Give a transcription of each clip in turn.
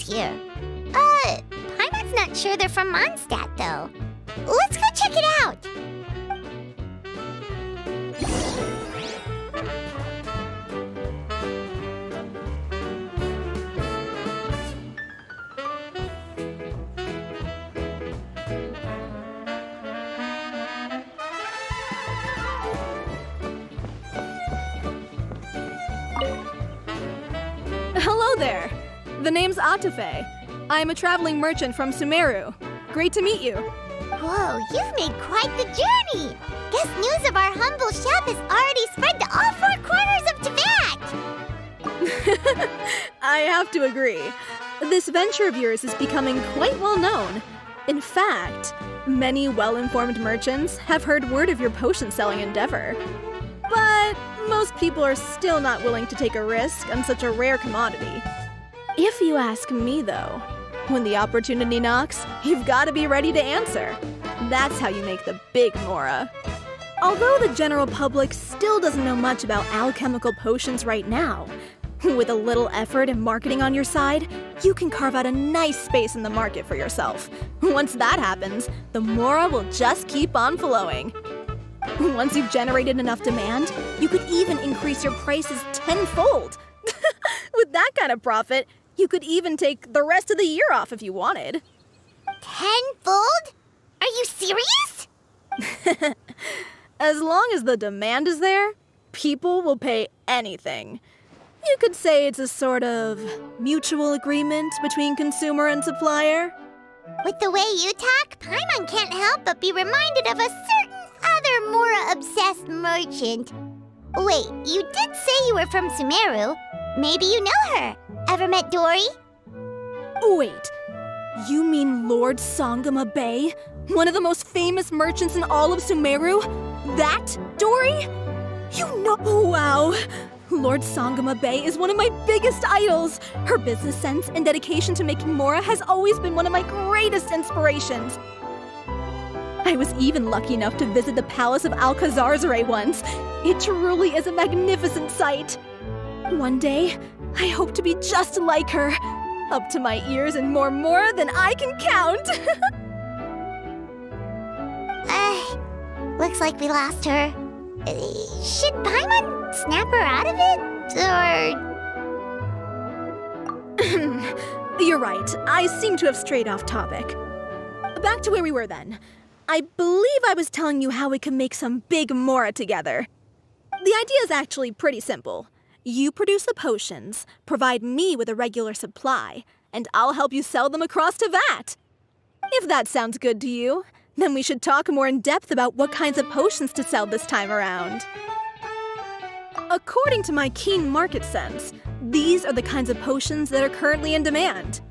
here. Paimon's not sure they're from Mondstadt, though. Let's go check it out! Hello there! The name's Atafe. I'm a traveling merchant from Sumeru. Great to meet you. Whoa, you've made quite the journey! Guess news of our humble shop has already spread to all 4 corners of Tibet! I have to agree. This venture of yours is becoming quite well known. In fact, many well-informed merchants have heard word of your potion-selling endeavor. But most people are still not willing to take a risk on such a rare commodity. If you ask me, though, when the opportunity knocks, you've got to be ready to answer. That's how you make the big Mora. Although the general public still doesn't know much about alchemical potions right now, with a little effort and marketing on your side, you can carve out a nice space in the market for yourself. Once that happens, the Mora will just keep on flowing. Once you've generated enough demand, you could even increase your prices tenfold. With that kind of profit, you could even take the rest of the year off if you wanted. Tenfold? Are you serious? As long as the demand is there, people will pay anything. You could say it's a sort of mutual agreement between consumer and supplier. With the way you talk, Paimon can't help but be reminded of a certain other Mora-obsessed merchant. Wait, you did say you were from Sumeru. Maybe you know her. Ever met Dory? Wait, you mean Lord Sangama Bay? One of the most famous merchants in all of Sumeru? That Dory? You know— Wow! Lord Sangama Bay is one of my biggest idols. Her business sense and dedication to making Mora has always been one of my greatest inspirations. I was even lucky enough to visit the Palace of Alcazarzare once. It truly is a magnificent sight. One day, I hope to be just like her. Up to my ears in more Mora than I can count. Looks like we lost her. Should Paimon snap her out of it, or— You're right. I seem to have strayed off topic. Back to where we were then. I believe I was telling you how we could make some big Mora together. The idea is actually pretty simple. You produce the potions, provide me with a regular supply, and I'll help you sell them across to Vat. If that sounds good to you, then we should talk more in depth about what kinds of potions to sell this time around. According to my keen market sense, these are the kinds of potions that are currently in demand.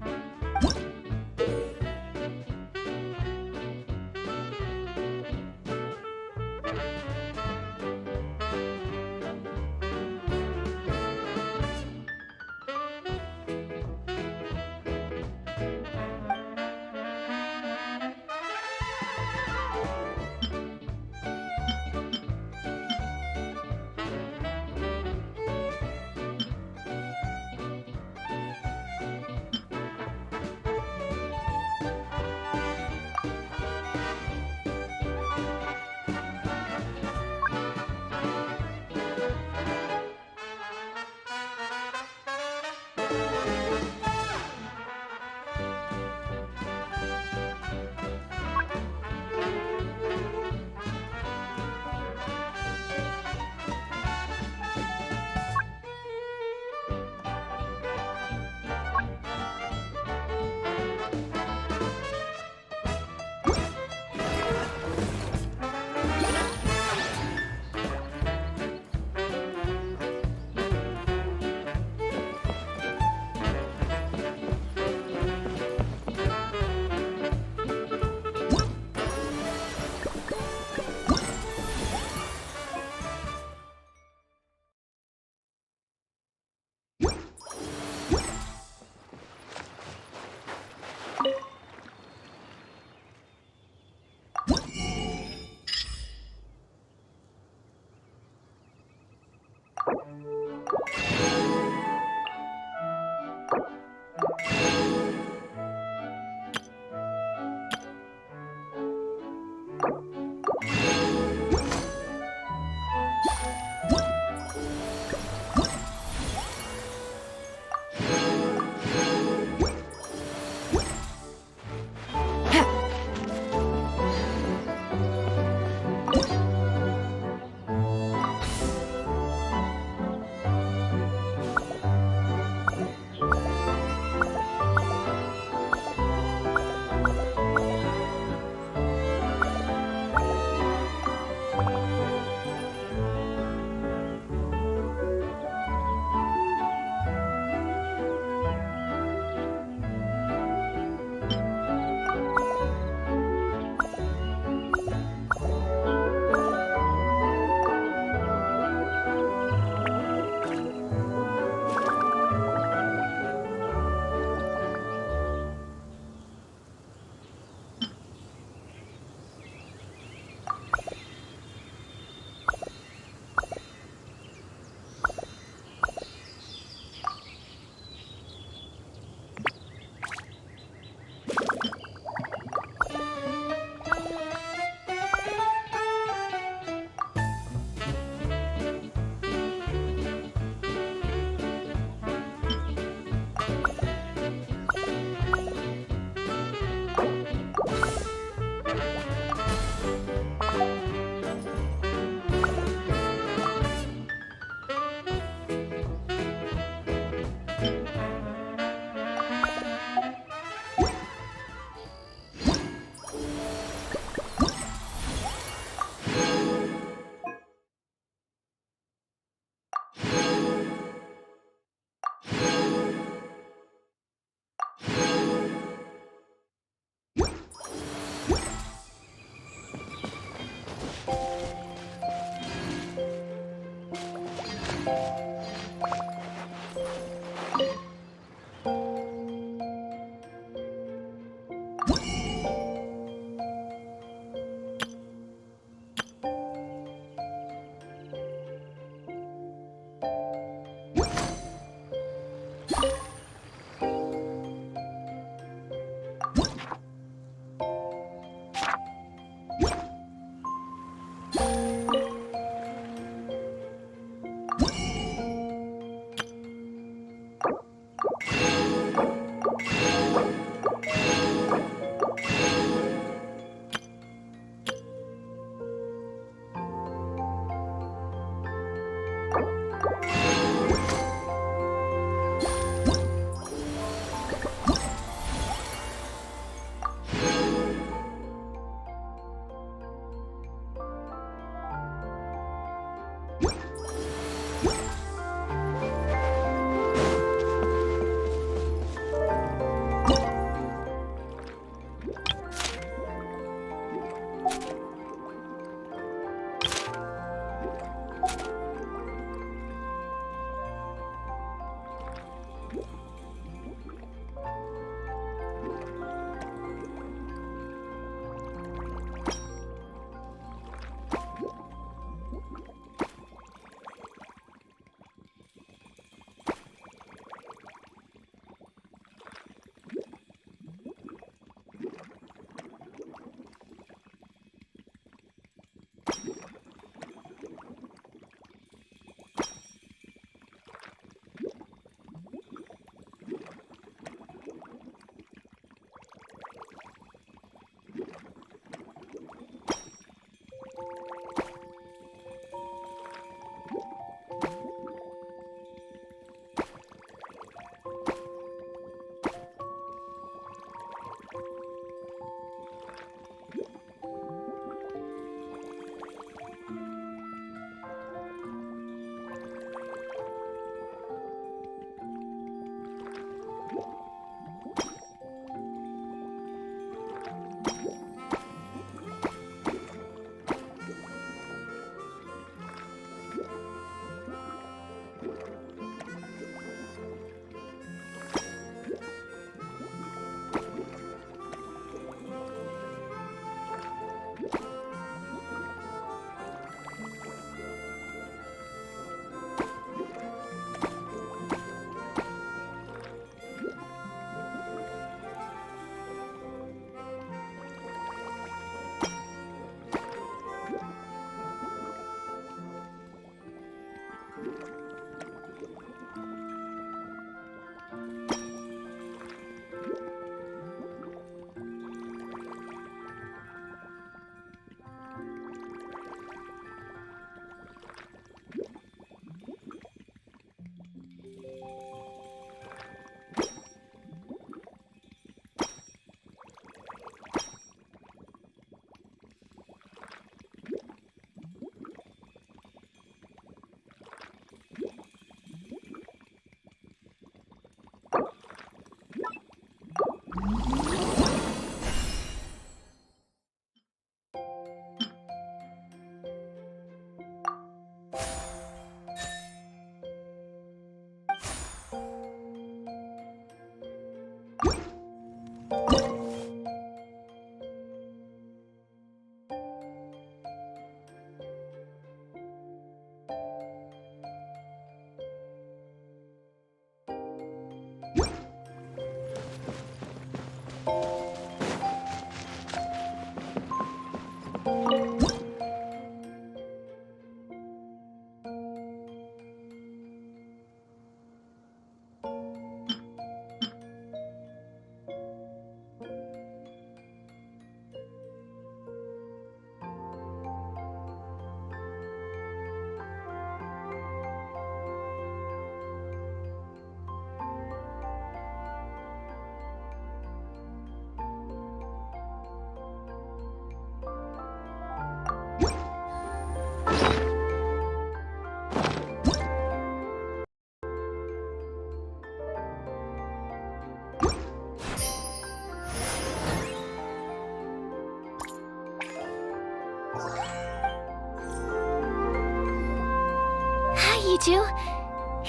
you two.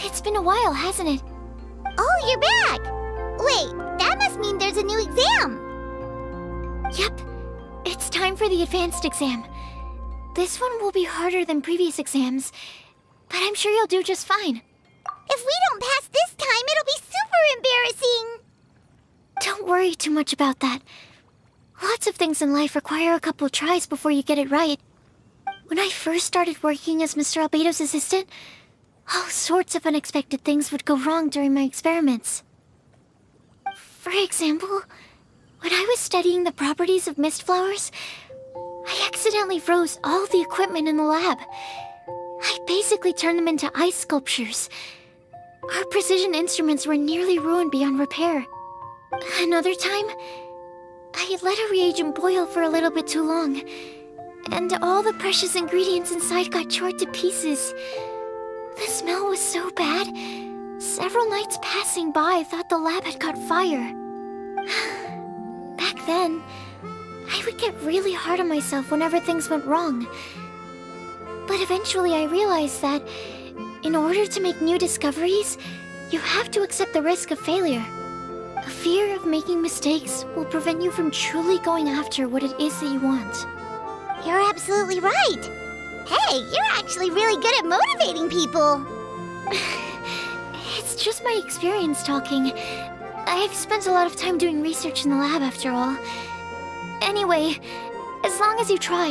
It's been a while, hasn't it? Oh, you're back! Wait, that must mean there's a new exam! Yep. It's time for the advanced exam. This one will be harder than previous exams, but I'm sure you'll do just fine. If we don't pass this time, it'll be super embarrassing! Don't worry too much about that. Lots of things in life require a couple tries before you get it right. When I first started working as Mr. Albedo's assistant, all sorts of unexpected things would go wrong during my experiments. For example, when I was studying the properties of mist flowers, I accidentally froze all the equipment in the lab. I basically turned them into ice sculptures. Our precision instruments were nearly ruined beyond repair. Another time, I had let a reagent boil for a little bit too long, and all the precious ingredients inside got charred to pieces. The smell was so bad, several nights passing by thought the lab had caught fire. Back then, I would get really hard on myself whenever things went wrong. But eventually I realized that, in order to make new discoveries, you have to accept the risk of failure. A fear of making mistakes will prevent you from truly going after what it is that you want. You're absolutely right! Hey, you're actually really good at motivating people! It's just my experience talking. I've spent a lot of time doing research in the lab after all. Anyway, as long as you try,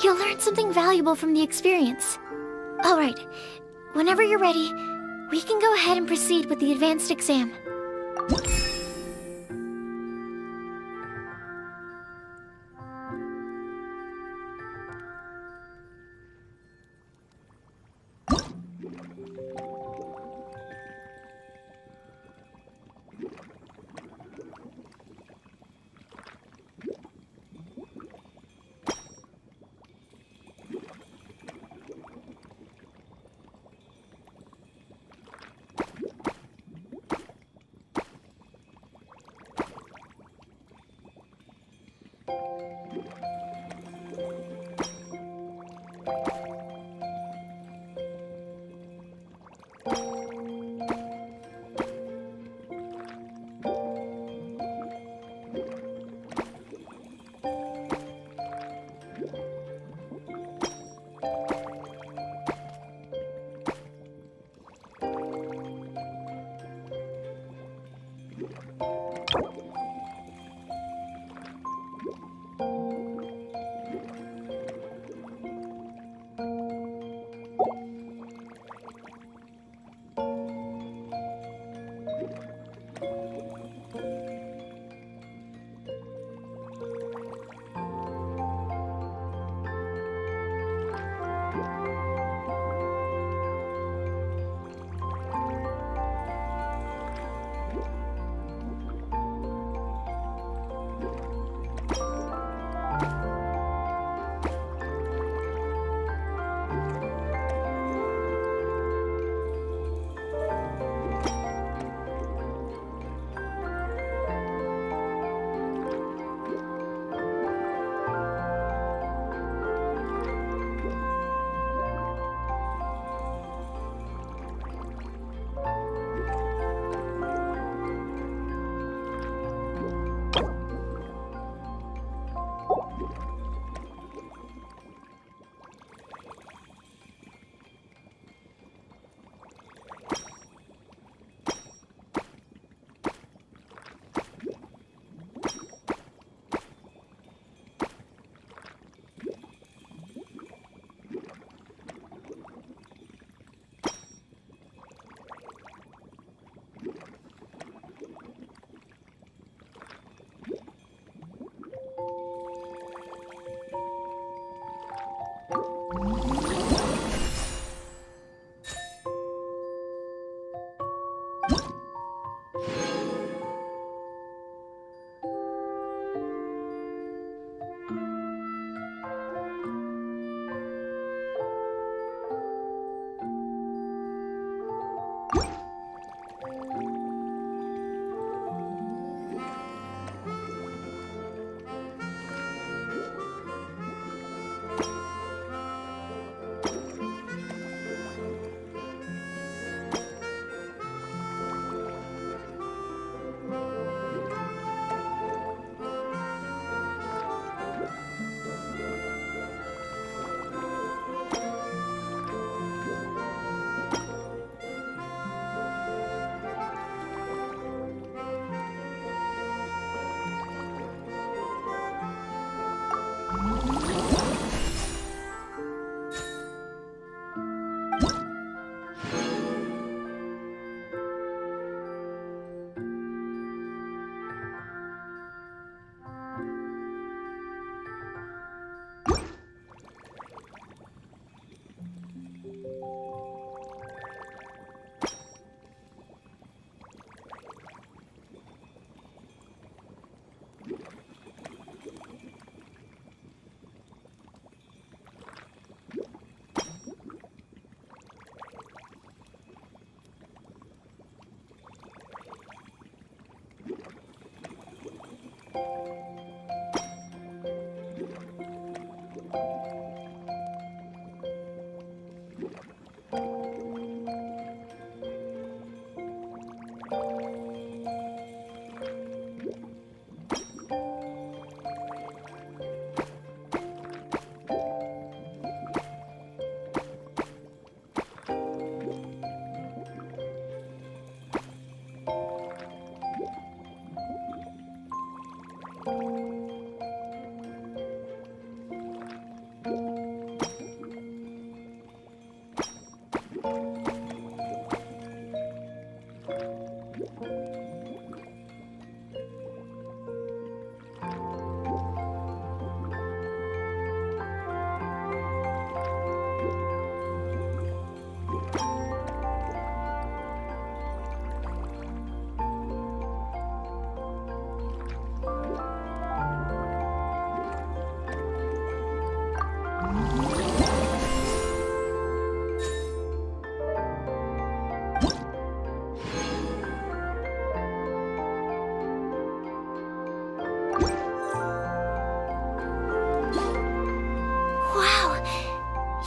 you'll learn something valuable from the experience. Alright, whenever you're ready, we can go ahead and proceed with the advanced exam.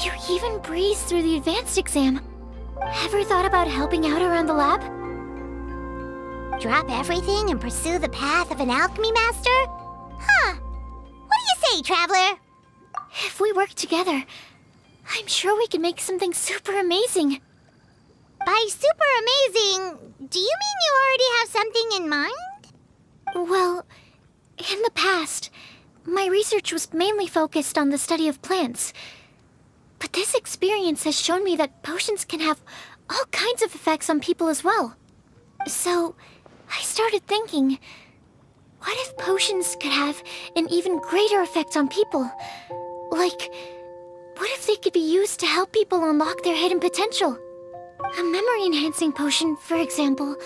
You even breezed through the advanced exam. Ever thought about helping out around the lab? Drop everything and pursue the path of an alchemy master? Huh. What do you say, traveler? If we work together, I'm sure we can make something super amazing. By super amazing, do you mean you already have something in mind? Well, in the past, my research was mainly focused on the study of plants. But this experience has shown me that potions can have all kinds of effects on people as well. So, I started thinking, what if potions could have an even greater effect on people? Like, what if they could be used to help people unlock their hidden potential? A memory-enhancing potion, for example,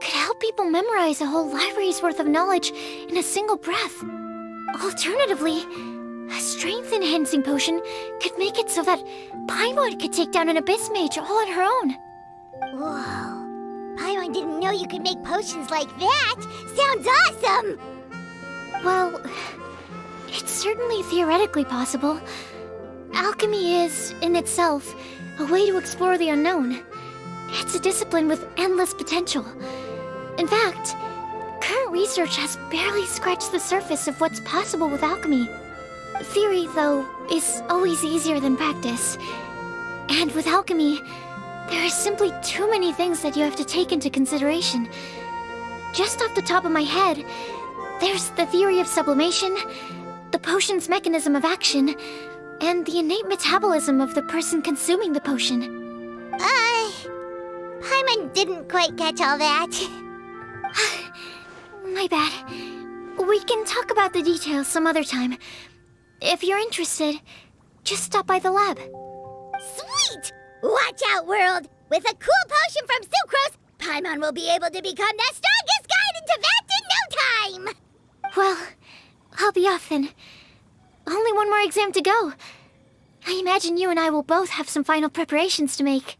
could help people memorize a whole library's worth of knowledge in a single breath. Alternatively, a strength-enhancing potion could make it so that Paimon could take down an Abyss Mage all on her own. Whoa. Paimon didn't know you could make potions like that. Sounds awesome! Well, it's certainly theoretically possible. Alchemy is, in itself, a way to explore the unknown. It's a discipline with endless potential. In fact, current research has barely scratched the surface of what's possible with alchemy. Theory, though, is always easier than practice. And with alchemy, there are simply too many things that you have to take into consideration. Just off the top of my head, there's the theory of sublimation, the potion's mechanism of action, and the innate metabolism of the person consuming the potion. Paimon didn't quite catch all that. My bad. We can talk about the details some other time. If you're interested, just stop by the lab. Sweet! Watch out, world! With a cool potion from Sucrose, Paimon will be able to become the strongest guide into Vect in no time! Well, I'll be off then. Only one more exam to go. I imagine you and I will both have some final preparations to make.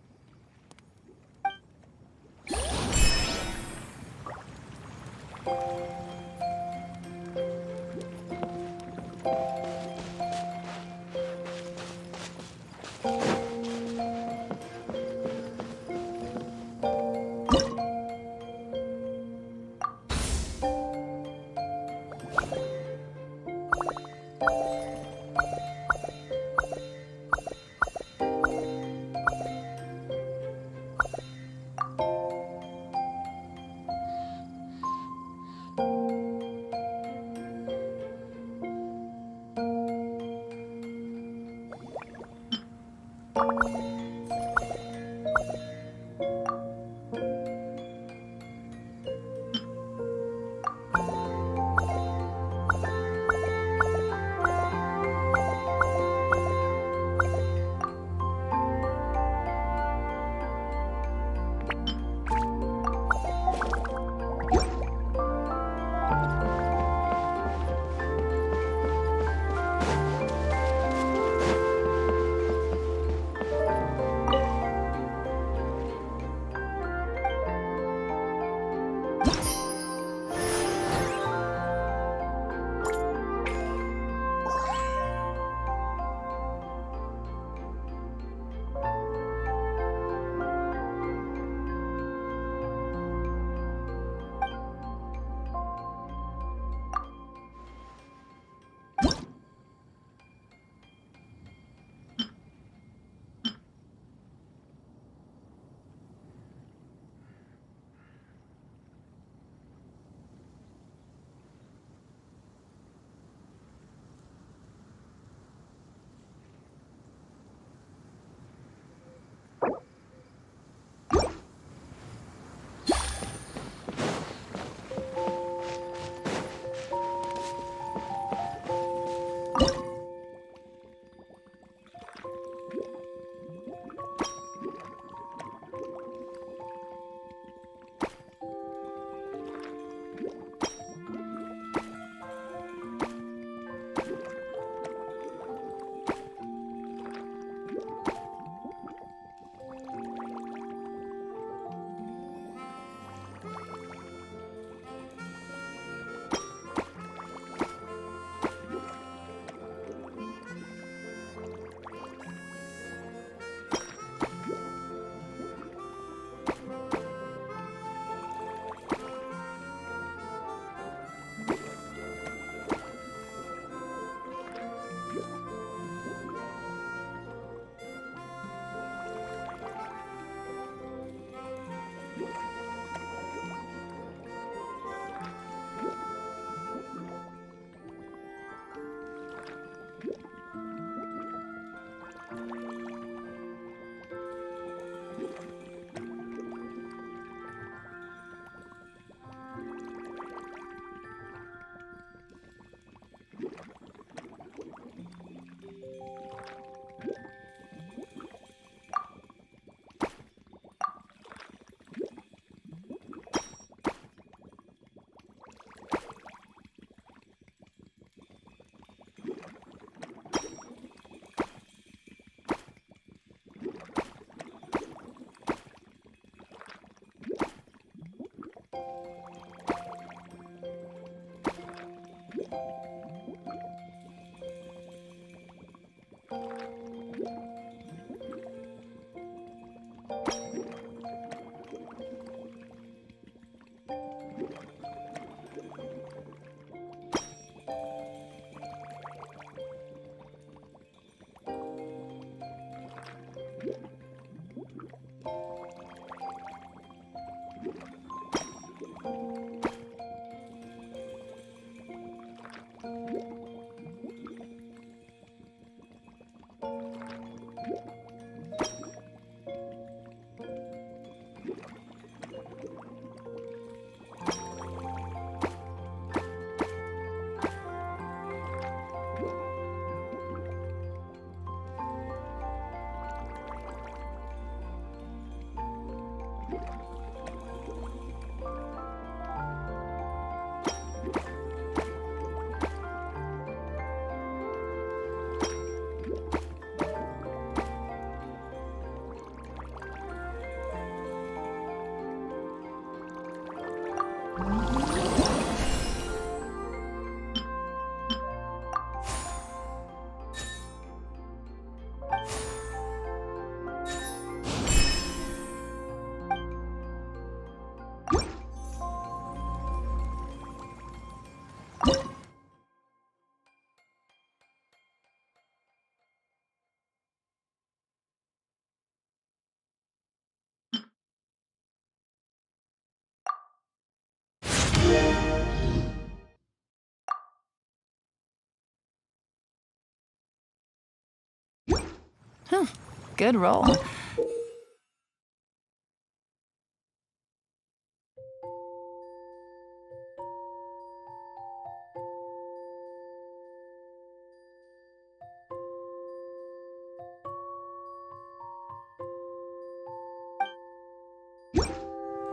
Good roll.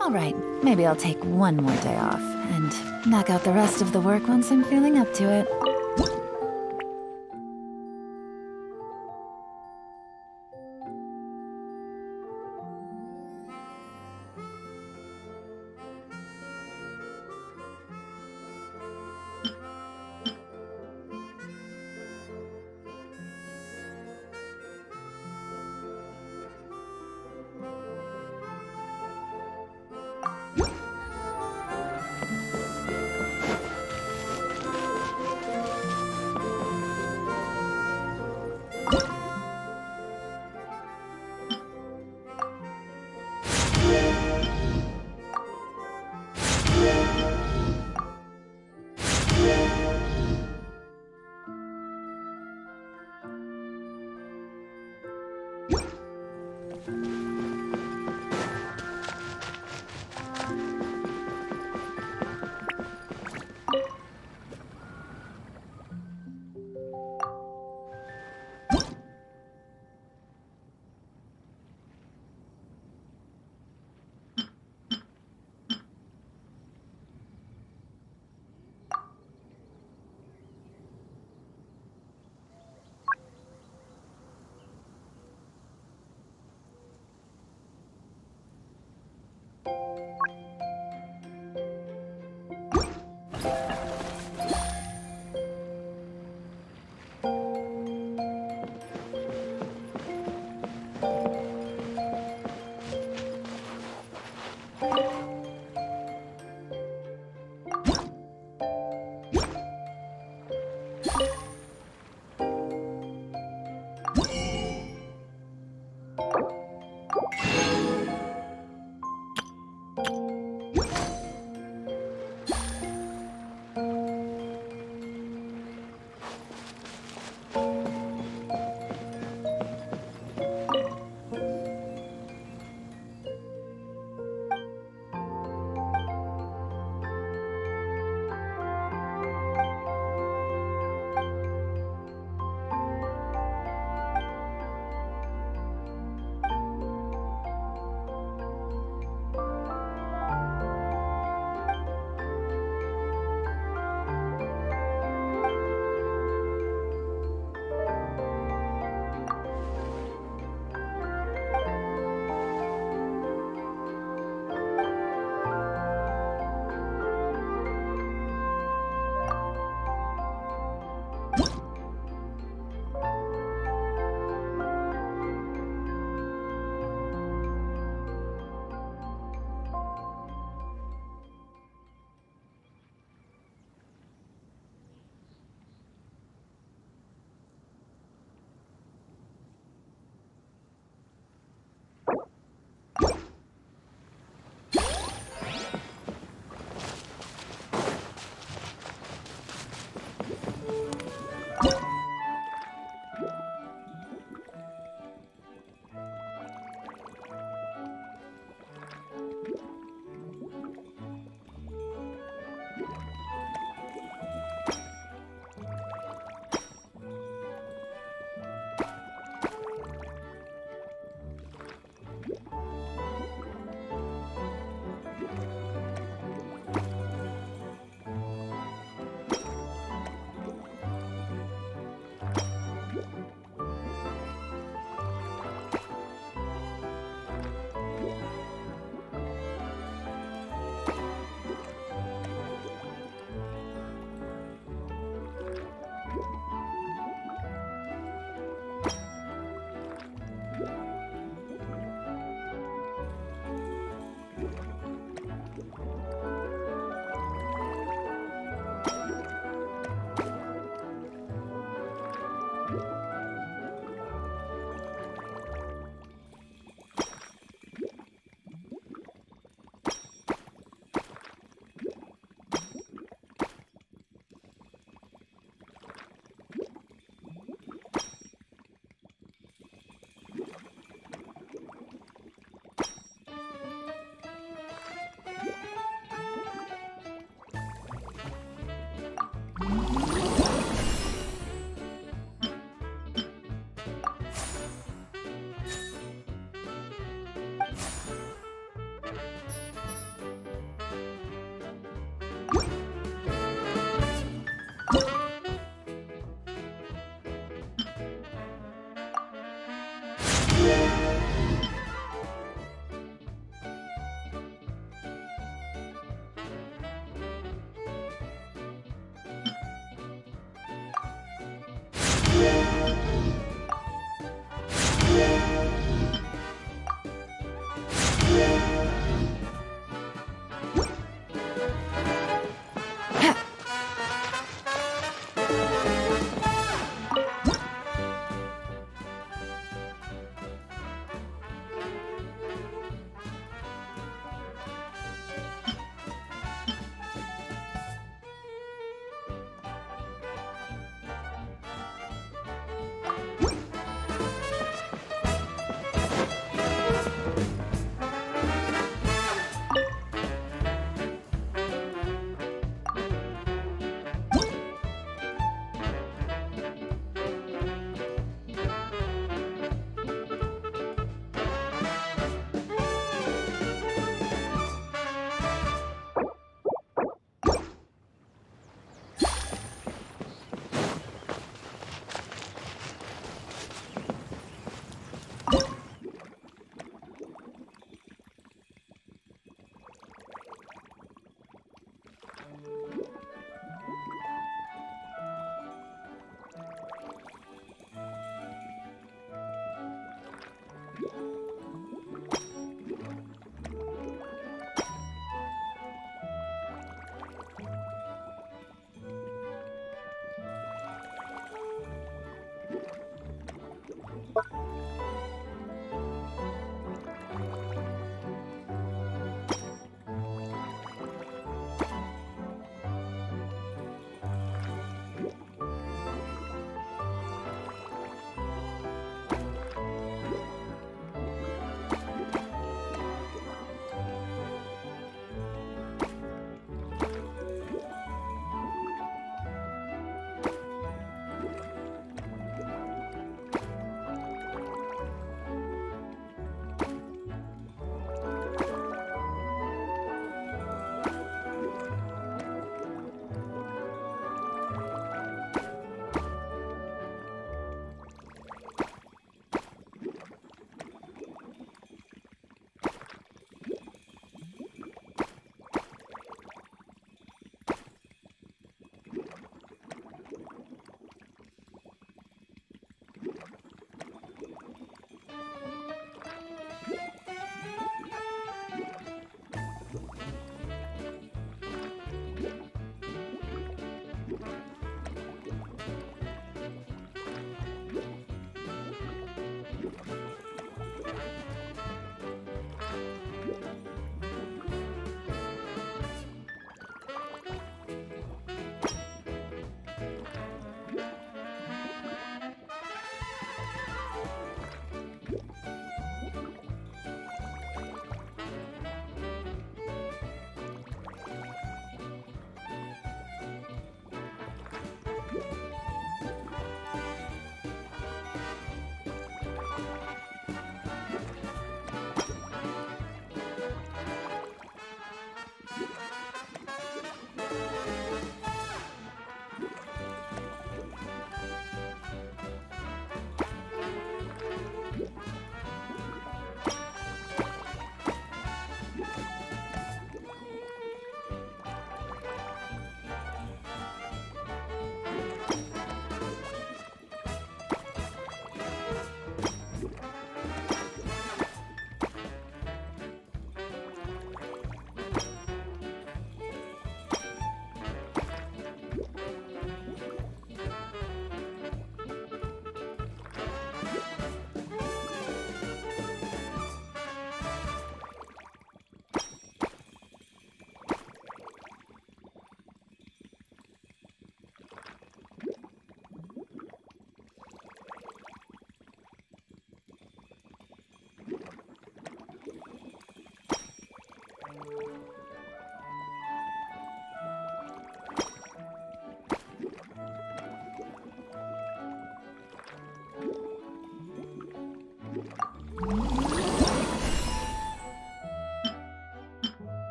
All right, maybe I'll take one more day off and knock out the rest of the work once I'm feeling up to it.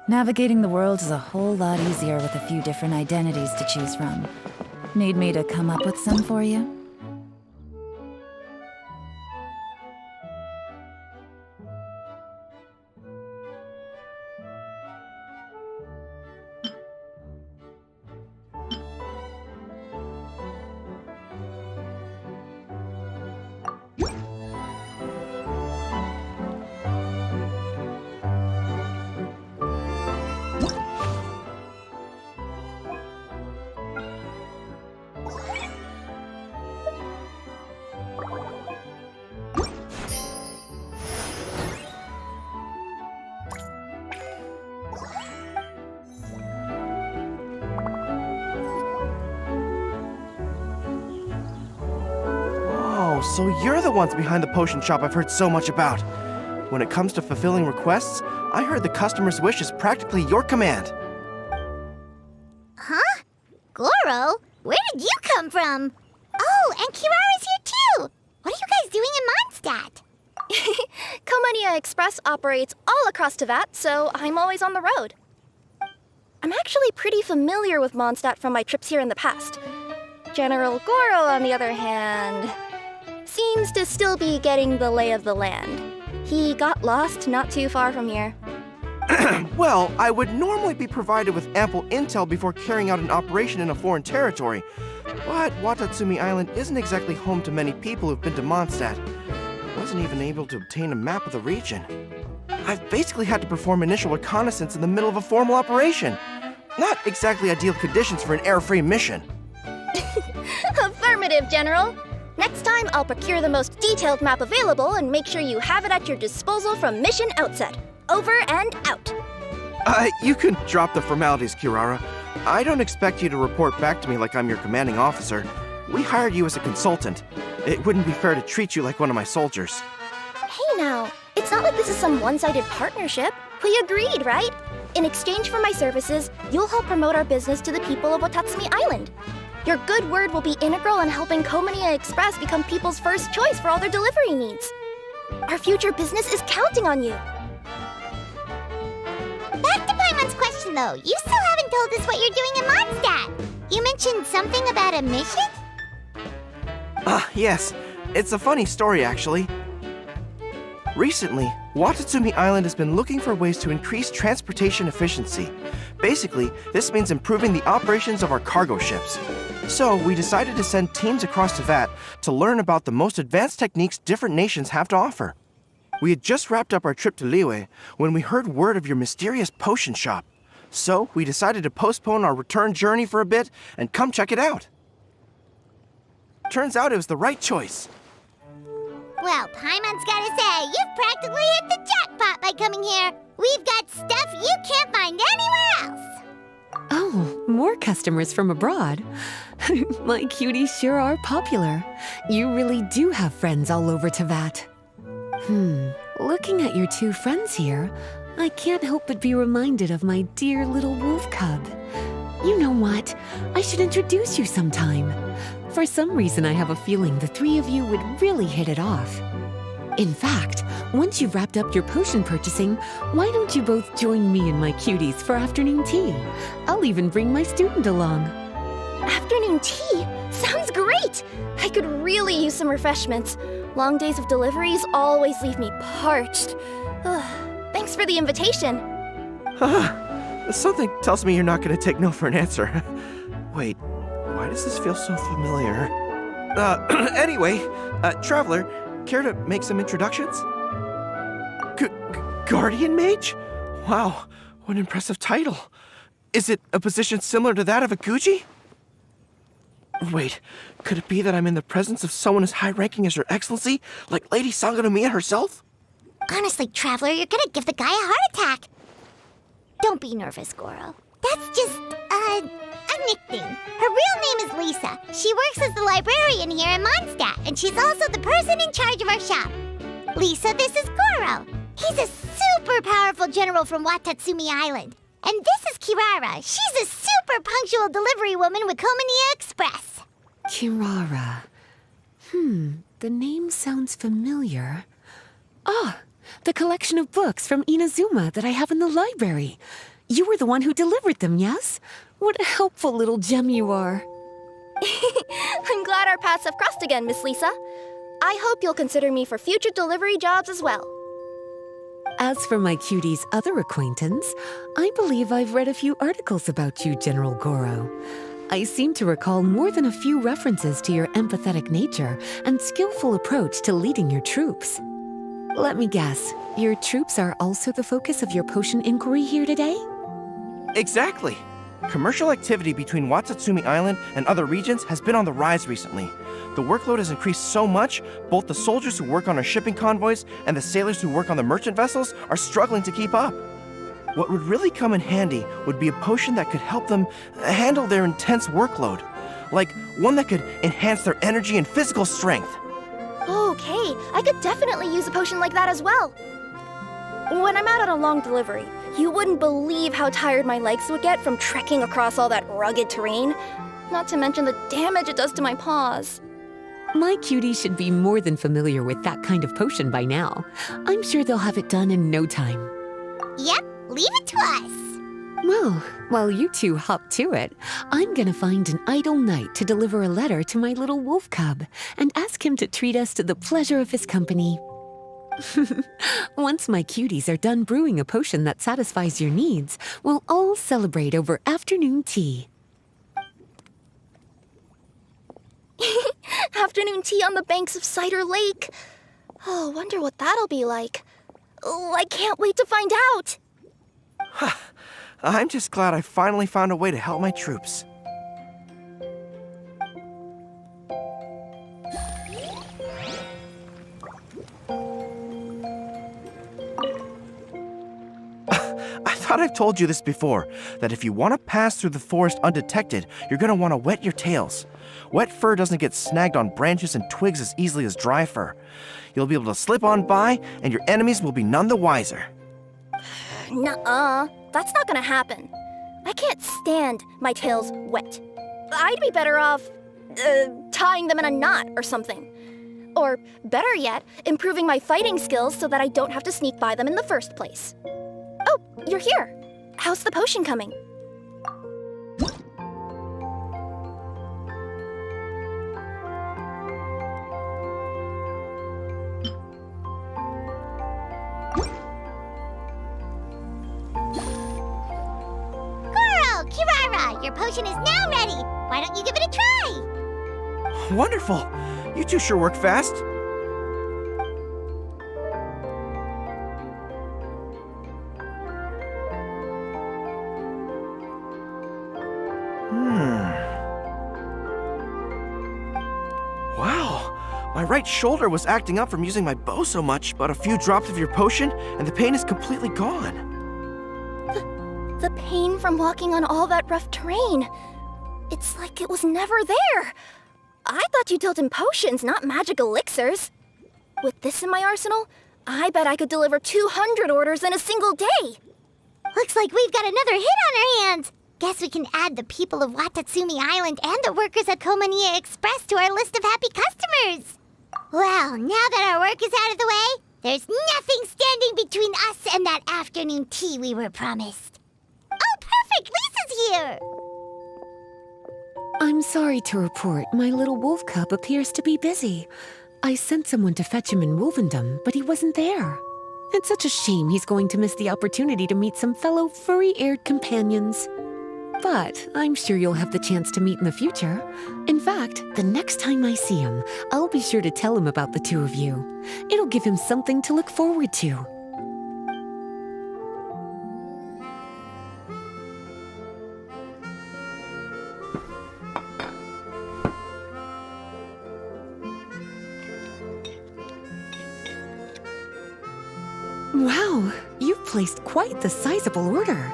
Navigating the world is a whole lot easier with a few different identities to choose from. Need me to come up with some for you? So you're the ones behind the potion shop I've heard so much about. When it comes to fulfilling requests, I heard the customer's wish is practically your command. Huh? Goro? Where did you come from? Oh, and Kirara's here too! What are you guys doing in Mondstadt? Komania Express operates all across Teyvat, so I'm always on the road. I'm actually pretty familiar with Mondstadt from my trips here in the past. General Goro, on the other hand, seems to still be getting the lay of the land. He got lost not too far from here. Well, I would normally be provided with ample intel before carrying out an operation in a foreign territory, but Watatsumi Island isn't exactly home to many people who've been to Mondstadt. I wasn't even able to obtain a map of the region. I've basically had to perform initial reconnaissance in the middle of a formal operation. Not exactly ideal conditions for an air-free mission. Affirmative, General. Next time, I'll procure the most detailed map available and make sure you have it at your disposal from mission outset. Over and out. You can drop the formalities, Kirara. I don't expect you to report back to me like I'm your commanding officer. We hired you as a consultant. It wouldn't be fair to treat you like one of my soldiers. Hey now, it's not like this is some one-sided partnership. We agreed, right? In exchange for my services, you'll help promote our business to the people of Watatsumi Island. Your good word will be integral in helping Komania Express become people's first choice for all their delivery needs. Our future business is counting on you. Back to Paimon's question though, you still haven't told us what you're doing in Mondstadt. You mentioned something about a mission? Yes. It's a funny story, actually. Recently, Watatsumi Island has been looking for ways to increase transportation efficiency. Basically, this means improving the operations of our cargo ships. So, we decided to send teams across Teyvat to learn about the most advanced techniques different nations have to offer. We had just wrapped up our trip to Liyue when we heard word of your mysterious potion shop. So, we decided to postpone our return journey for a bit and come check it out. Turns out it was the right choice. Well, Paimon's gotta say, you've practically hit the jackpot by coming here. We've got stuff you can't find anywhere else. Oh, more customers from abroad. My cuties sure are popular. You really do have friends all over Teyvat. Looking at your two friends here, I can't help but be reminded of my dear little wolf cub. You know what? I should introduce you sometime. For some reason, I have a feeling the three of you would really hit it off. In fact, once you've wrapped up your potion purchasing, why don't you both join me and my cuties for afternoon tea? I'll even bring my student along. Afternoon tea? Sounds great! I could really use some refreshments. Long days of deliveries always leave me parched. Thanks for the invitation. Something tells me you're not going to take no for an answer. Wait, why does this feel so familiar? Anyway, Traveler, care to make some introductions? Guardian Mage? Wow, what an impressive title. Is it a position similar to that of a Guji? Wait, could it be that I'm in the presence of someone as high-ranking as Her Excellency, like Lady Sangonomiya herself? Honestly, Traveler, you're gonna give the guy a heart attack. Don't be nervous, Goro. That's just, a nickname. Her real name is Lisa. She works as the librarian here in Mondstadt, and she's also the person in charge of our shop. Lisa, this is Goro. He's a super powerful general from Watatsumi Island. And this is Kirara. She's a super punctual delivery woman with Komania Express. Kirara. The name sounds familiar. Ah, the collection of books from Inazuma that I have in the library. You were the one who delivered them, yes? What a helpful little gem you are. I'm glad our paths have crossed again, Miss Lisa. I hope you'll consider me for future delivery jobs as well. As for my cutie's other acquaintance, I believe I've read a few articles about you, General Goro. I seem to recall more than a few references to your empathetic nature and skillful approach to leading your troops. Let me guess, your troops are also the focus of your potion inquiry here today? Exactly. Commercial activity between Watatsumi Island and other regions has been on the rise recently. The workload has increased so much, both the soldiers who work on our shipping convoys and the sailors who work on the merchant vessels are struggling to keep up. What would really come in handy would be a potion that could help them handle their intense workload. Like one that could enhance their energy and physical strength. Okay, I could definitely use a potion like that as well. When I'm out on a long delivery, you wouldn't believe how tired my legs would get from trekking across all that rugged terrain. Not to mention the damage it does to my paws. My cutie should be more than familiar with that kind of potion by now. I'm sure they'll have it done in no time. Yep, leave it to us. Well, while you two hop to it, I'm gonna find an idle knight to deliver a letter to my little wolf cub and ask him to treat us to the pleasure of his company. Once my cuties are done brewing a potion that satisfies your needs, we'll all celebrate over afternoon tea. Afternoon tea on the banks of Cider Lake. Oh, wonder what that'll be like. Oh, I can't wait to find out. I'm just glad I finally found a way to help my troops. I thought I've told you this before, that if you want to pass through the forest undetected, you're going to want to wet your tails. Wet fur doesn't get snagged on branches and twigs as easily as dry fur. You'll be able to slip on by, and your enemies will be none the wiser. Nuh-uh, that's not gonna happen. I can't stand my tails wet. I'd be better off, tying them in a knot or something. Or, better yet, improving my fighting skills so that I don't have to sneak by them in the first place. Oh, you're here. How's the potion coming? Kirara, your potion is now ready. Why don't you give it a try? Wonderful! You two sure work fast. Wow! My right shoulder was acting up from using my bow so much, but a few drops of your potion, and the pain is completely gone. The pain from walking on all that rough terrain. It's like it was never there. I thought you dealt in potions, not magic elixirs. With this in my arsenal, I bet I could deliver 200 orders in a single day. Looks like we've got another hit on our hands. Guess we can add the people of Watatsumi Island and the workers at Komaniya Express to our list of happy customers. Well, now that our work is out of the way, there's nothing standing between us and that afternoon tea we were promised. Oh, perfect! Lisa's here! I'm sorry to report, my little wolf cub appears to be busy. I sent someone to fetch him in Wolvendom, but he wasn't there. It's such a shame he's going to miss the opportunity to meet some fellow furry-eared companions. But I'm sure you'll have the chance to meet in the future. In fact, the next time I see him, I'll be sure to tell him about the two of you. It'll give him something to look forward to. Wow, you've placed quite the sizable order.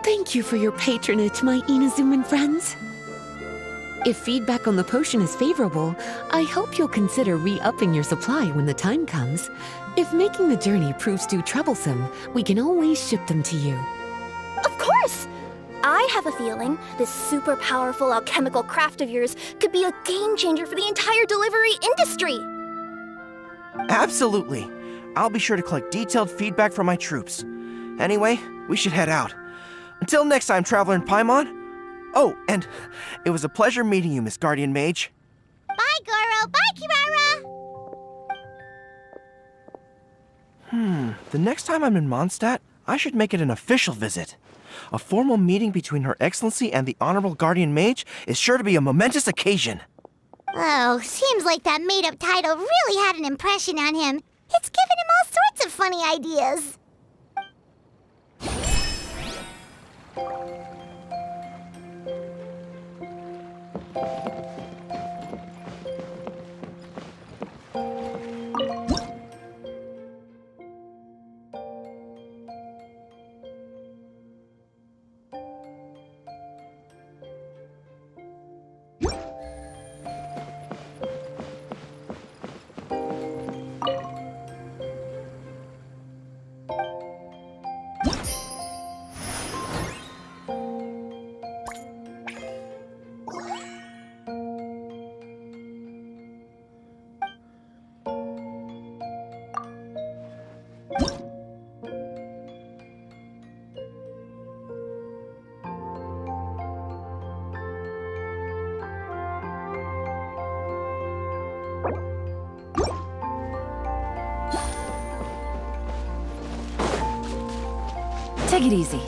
Thank you for your patronage, my Inazuman friends. If feedback on the potion is favorable, I hope you'll consider re-upping your supply when the time comes. If making the journey proves too troublesome, we can always ship them to you. Of course! I have a feeling this super powerful alchemical craft of yours could be a game changer for the entire delivery industry. Absolutely. I'll be sure to collect detailed feedback from my troops. Anyway, we should head out. Until next time, Traveler in Paimon. Oh, and it was a pleasure meeting you, Miss Guardian Mage. Bye, Goro. Bye, Kirara. The next time I'm in Mondstadt, I should make it an official visit. A formal meeting between Her Excellency and the Honorable Guardian Mage is sure to be a momentous occasion. Oh, seems like that made-up title really had an impression on him. It's given him all sorts of funny ideas. Take it easy.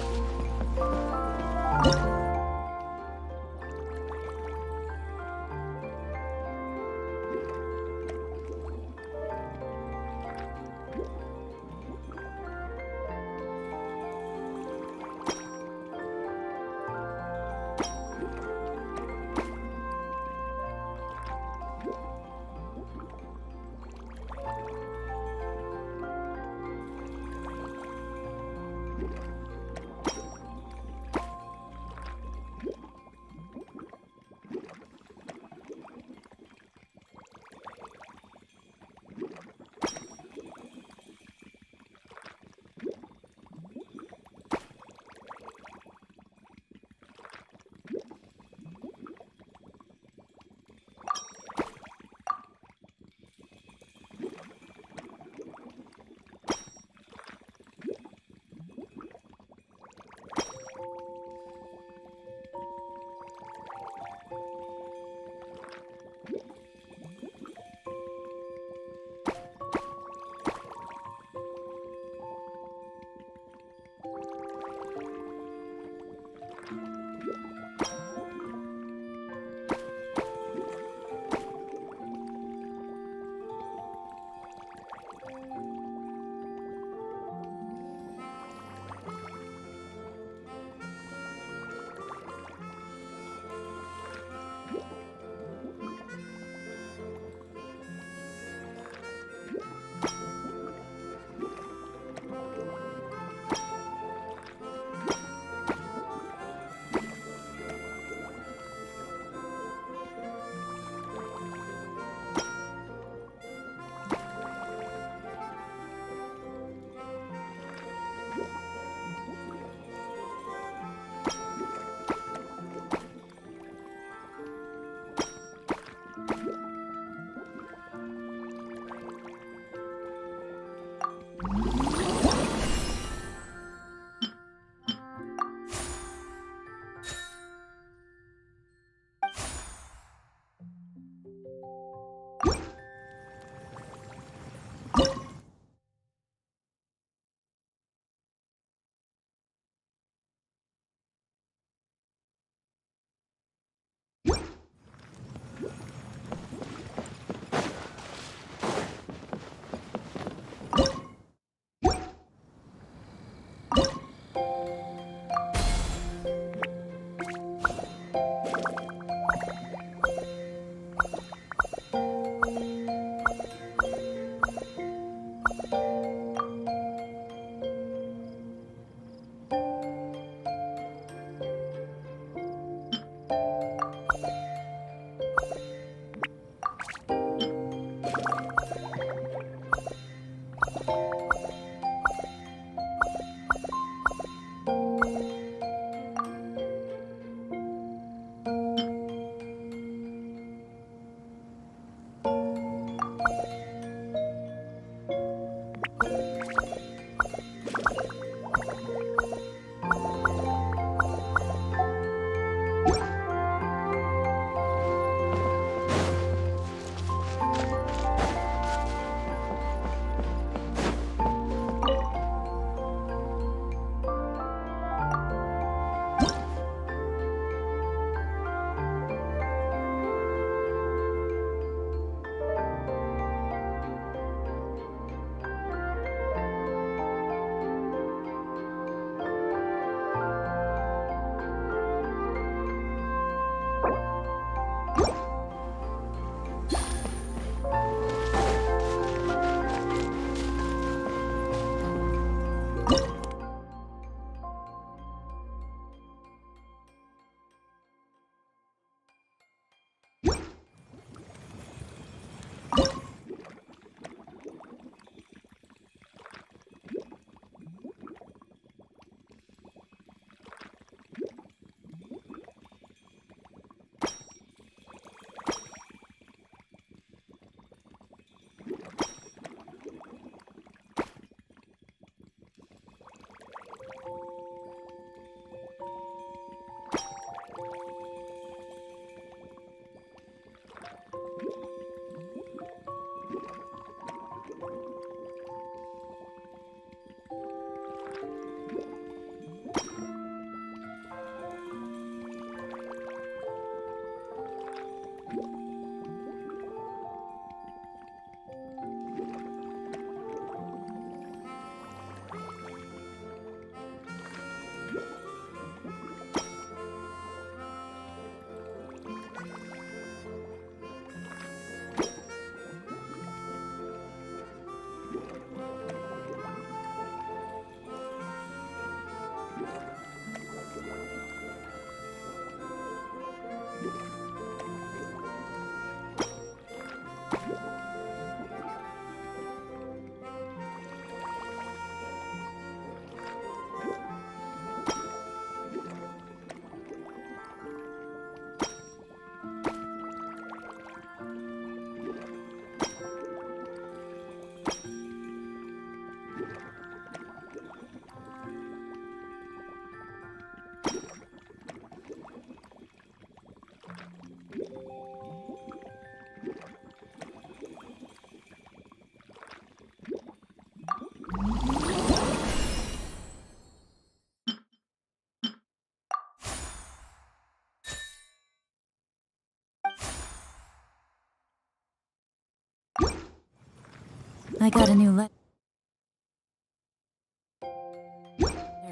I got a new letter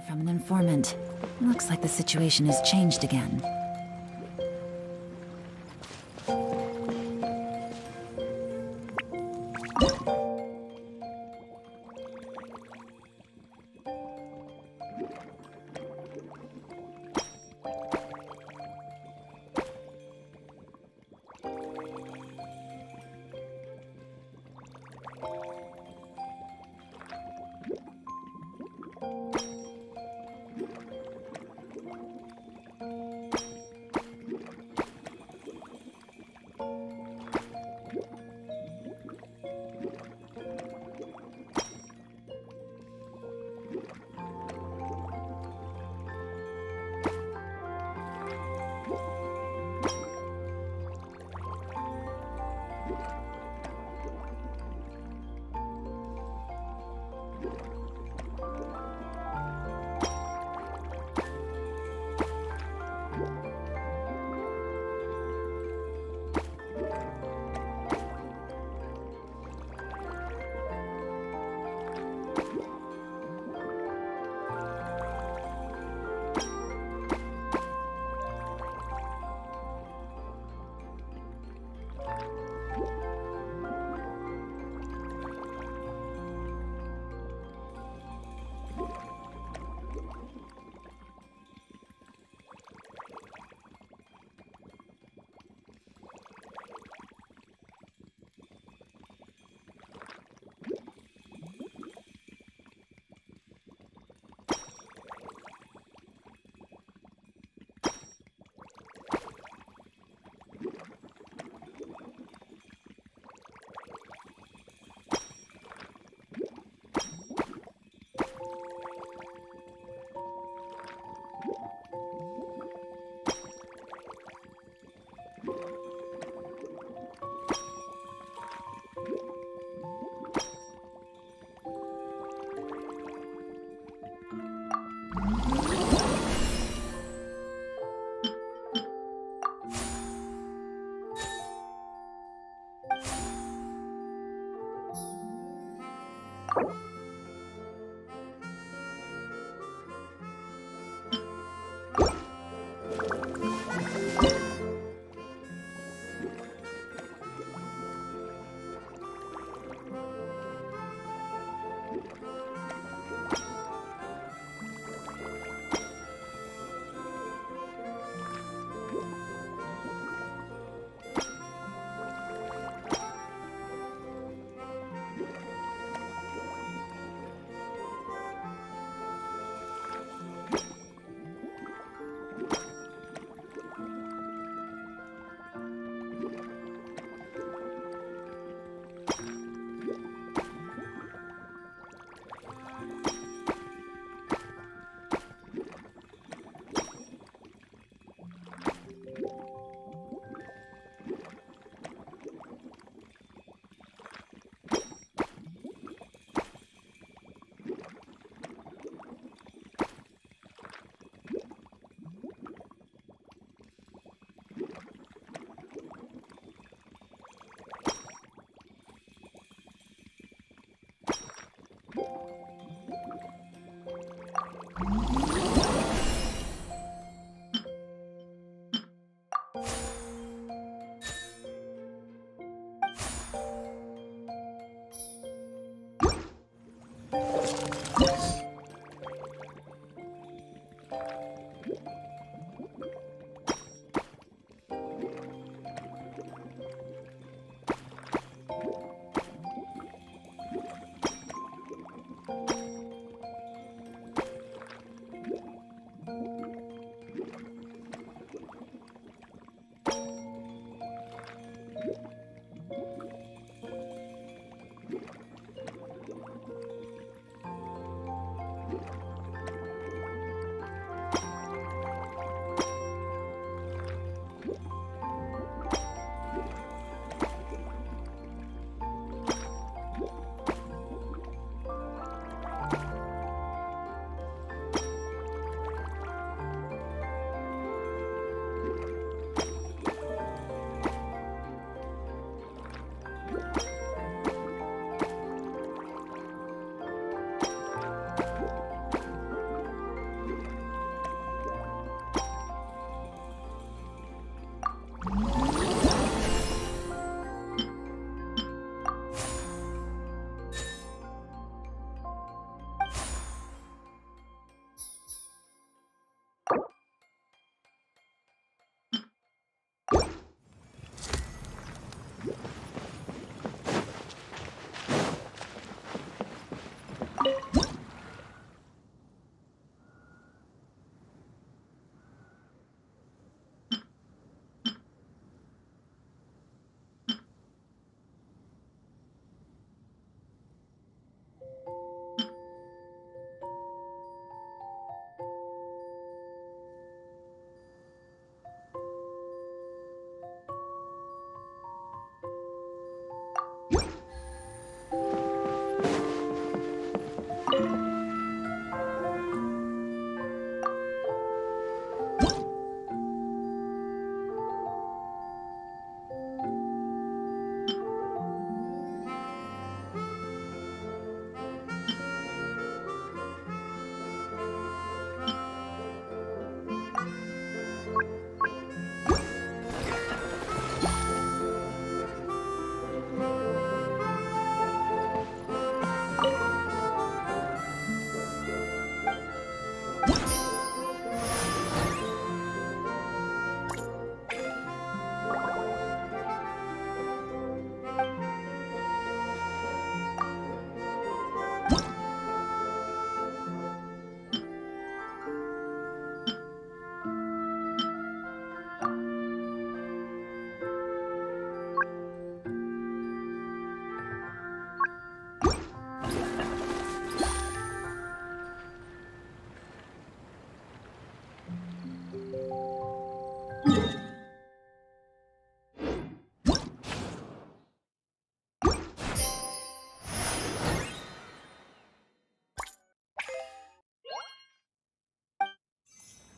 from an informant. Looks like the situation has changed again.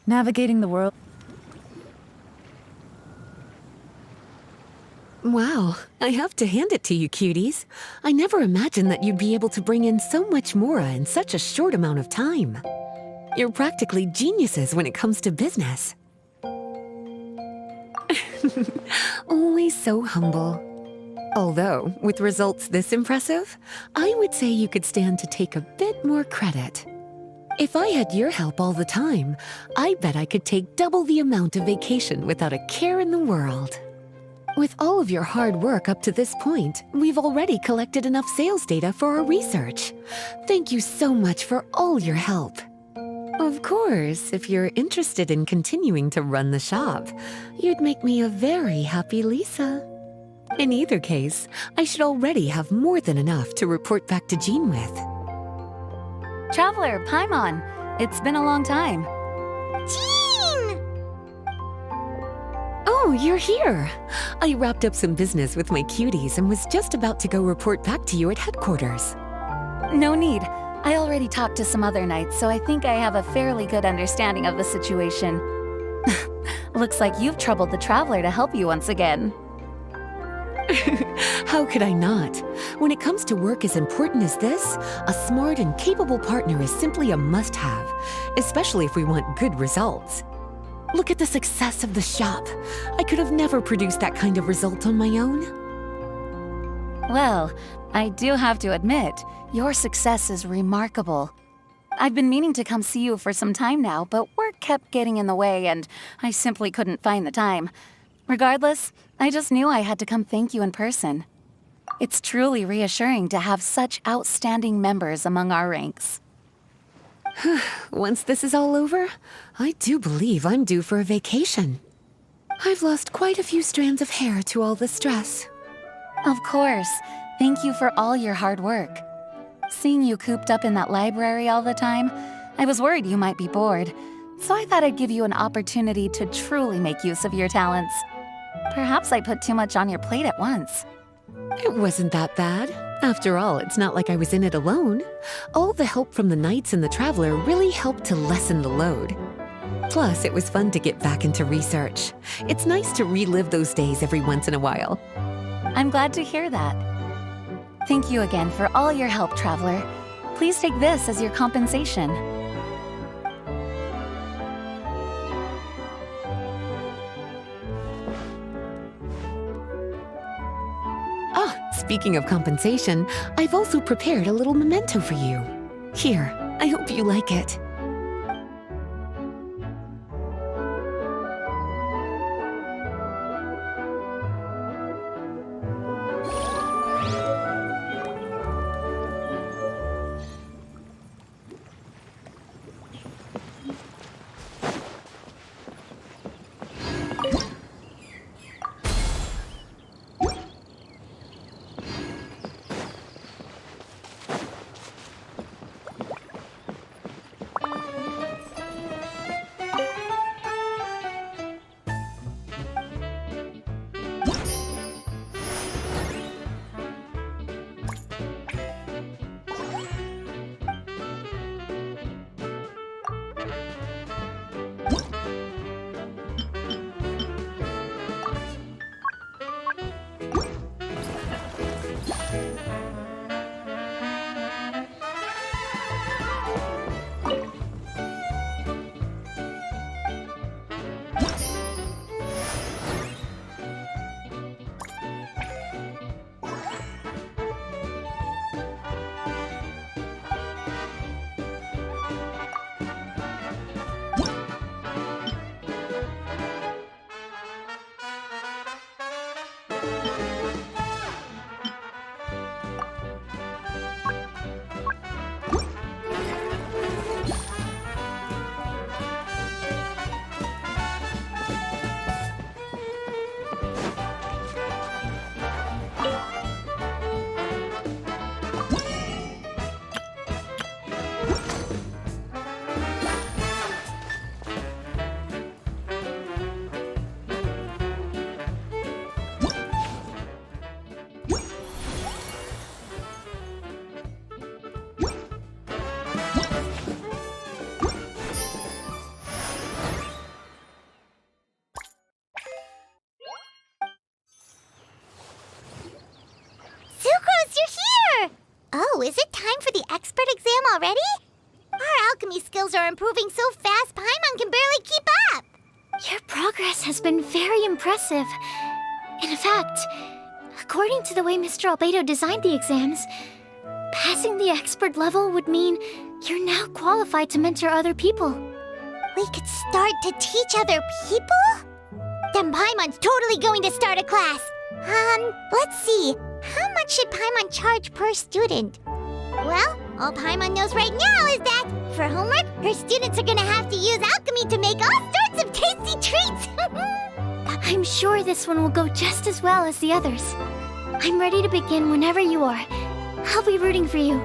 Navigating the world. Wow, I have to hand it to you, cuties. I never imagined that you'd be able to bring in so much mora in such a short amount of time. You're practically geniuses when it comes to business. Always so humble. Although, with results this impressive, I would say you could stand to take a bit more credit. If I had your help all the time, I bet I could take double the amount of vacation without a care in the world. With all of your hard work up to this point, we've already collected enough sales data for our research. Thank you so much for all your help. Of course, if you're interested in continuing to run the shop, you'd make me a very happy Lisa. In either case, I should already have more than enough to report back to Jean with. Traveler, Paimon, it's been a long time. Jean! Oh, you're here! I wrapped up some business with my cuties and was just about to go report back to you at headquarters. No need. I already talked to some other knights, so I think I have a fairly good understanding of the situation. Looks like you've troubled the Traveler to help you once again. How could I not? When it comes to work as important as this, a smart and capable partner is simply a must-have, especially if we want good results. Look at the success of the shop. I could have never produced that kind of result on my own. Well, I do have to admit, your success is remarkable. I've been meaning to come see you for some time now, but work kept getting in the way and I simply couldn't find the time. Regardless, I just knew I had to come thank you in person. It's truly reassuring to have such outstanding members among our ranks. Once this is all over, I do believe I'm due for a vacation. I've lost quite a few strands of hair to all the stress. Of course. Thank you for all your hard work. Seeing you cooped up in that library all the time, I was worried you might be bored, so I thought I'd give you an opportunity to truly make use of your talents. Perhaps I put too much on your plate at once. It wasn't that bad. After all, it's not like I was in it alone. All the help from the Knights and the Traveler really helped to lessen the load. Plus, it was fun to get back into research. It's nice to relive those days every once in a while. I'm glad to hear that. Thank you again for all your help, Traveler. Please take this as your compensation. Speaking of compensation, I've also prepared a little memento for you. Here, I hope you like it. Oh, is it time for the expert exam already? Our alchemy skills are improving so fast, Paimon can barely keep up. Your progress has been very impressive. In fact, according to the way Mr. Albedo designed the exams, passing the expert level would mean you're now qualified to mentor other people. We could start to teach other people? Then Paimon's totally going to start a class. Let's see. How much should Paimon charge per student? Well, all Paimon knows right now is that, for homework, her students are gonna have to use alchemy to make all sorts of tasty treats. I'm sure this one will go just as well as the others. I'm ready to begin whenever you are. I'll be rooting for you.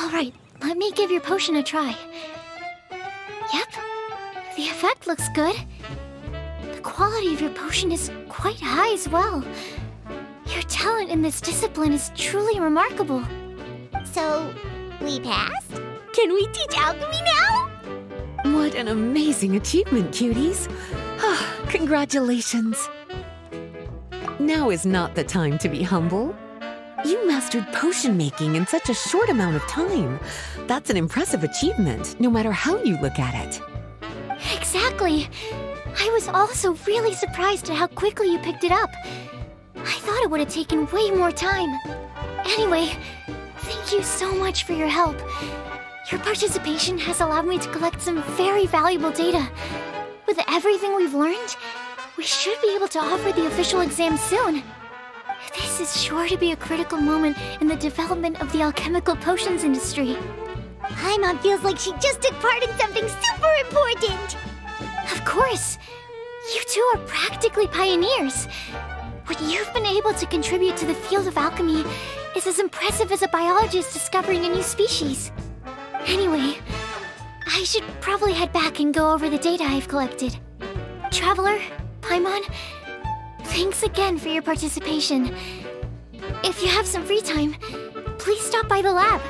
Alright, let me give your potion a try. Yep, the effect looks good. The quality of your potion is quite high as well. Your talent in this discipline is truly remarkable. So, we passed? Can we teach alchemy now? What an amazing achievement, cuties! Congratulations! Now is not the time to be humble. You mastered potion making in such a short amount of time. That's an impressive achievement, no matter how you look at it. Exactly. I was also really surprised at how quickly you picked it up. I thought it would have taken way more time. Anyway, thank you so much for your help. Your participation has allowed me to collect some very valuable data. With everything we've learned, we should be able to offer the official exam soon. This is sure to be a critical moment in the development of the alchemical potions industry. Paimon feels like she just took part in something super important. Of course! You two are practically pioneers. What you've been able to contribute to the field of alchemy is as impressive as a biologist discovering a new species. Anyway, I should probably head back and go over the data I've collected. Traveler, Paimon, thanks again for your participation. If you have some free time, please stop by the lab.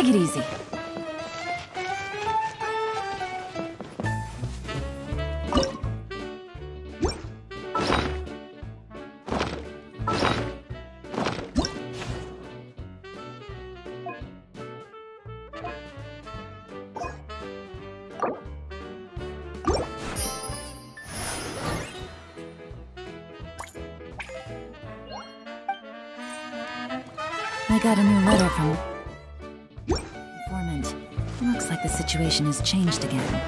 Take it easy. I got a new letter from informant. Looks like the situation has changed again.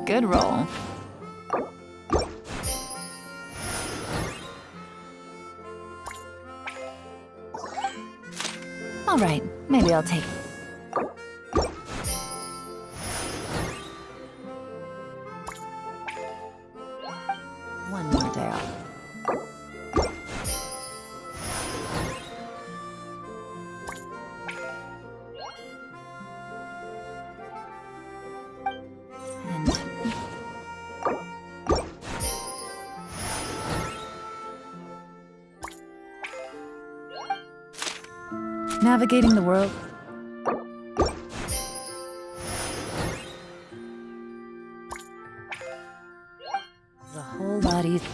Good roll. All right, maybe I'll take... one more day off. Navigating the world. The whole lot easier.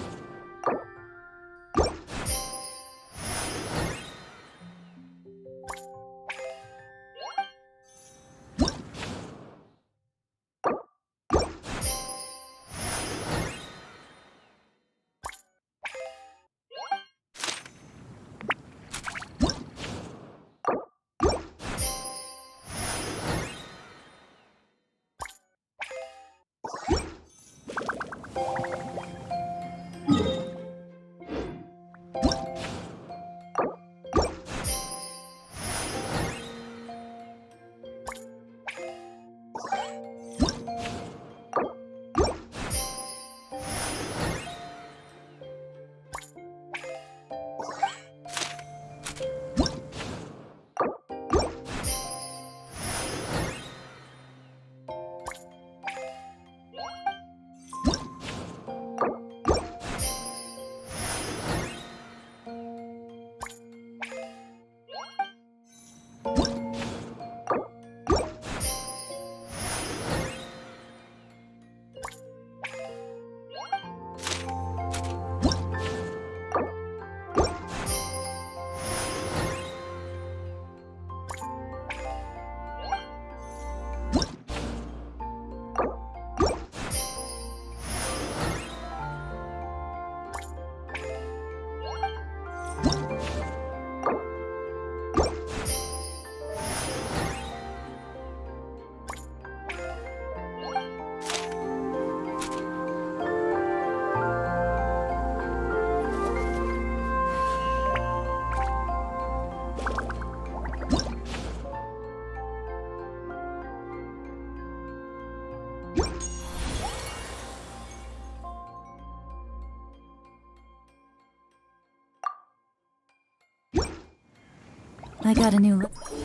I got a new look.